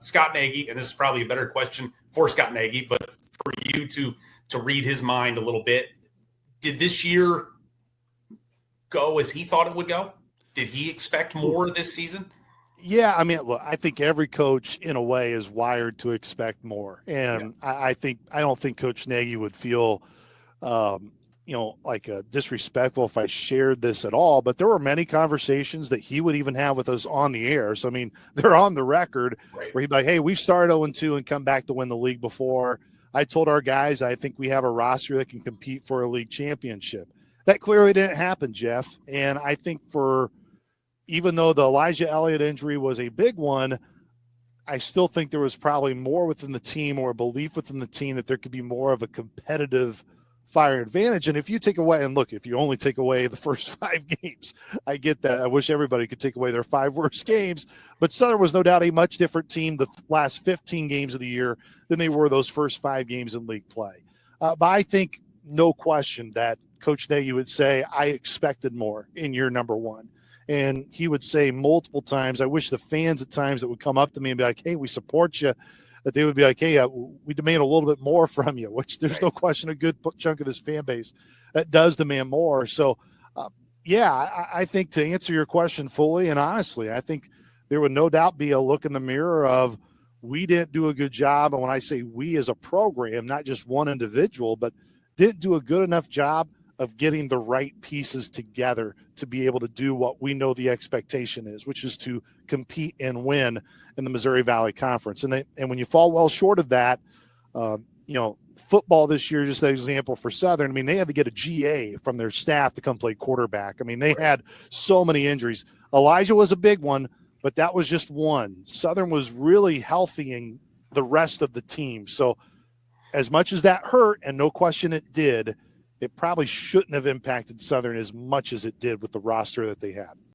Scott Nagy, and this is probably a better question for Scott Nagy, but for you to read his mind a little bit, did this year go as he thought it would go? Did he expect more this season? Yeah, I mean, look, I think every coach in a way is wired to expect more. And I don't think Coach Nagy would feel, like disrespectful if I shared this at all, but there were many conversations that he would even have with us on the air. So, I mean, they're on the record where he'd be like, hey, we've started 0-2 and come back to win the league before. I told our guys, I think we have a roster that can compete for a league championship. That clearly didn't happen, Jeff. And I think even though the Elijah Elliott injury was a big one, I still think there was probably more within the team or a belief within the team that there could be more of a competitive fire advantage. And if you take away, and look, if you only take away the first 5 games, I get that. I wish everybody could take away their 5 worst games, but Southern was no doubt a much different team the last 15 games of the year than they were those first 5 games in league play. But I think no question that Coach Nagy would say, I expected more in year number 1. And he would say multiple times, I wish the fans at times that would come up to me and be like, hey, we support you, that they would be like, hey, we demand a little bit more from you, which there's no question a good chunk of this fan base that does demand more. So, I think to answer your question fully and honestly, I think there would no doubt be a look in the mirror of we didn't do a good job. And when I say we as a program, not just one individual, but didn't do a good enough job of getting the right pieces together to be able to do what we know the expectation is, which is to compete and win in the Missouri Valley Conference. And when you fall well short of that, football this year, just an example for Southern, I mean, they had to get a GA from their staff to come play quarterback. I mean, they had so many injuries. Elijah was a big one, but that was just one. Southern was really healthy in the rest of the team. So as much as that hurt, and no question it did, it probably shouldn't have impacted Southern as much as it did with the roster that they had.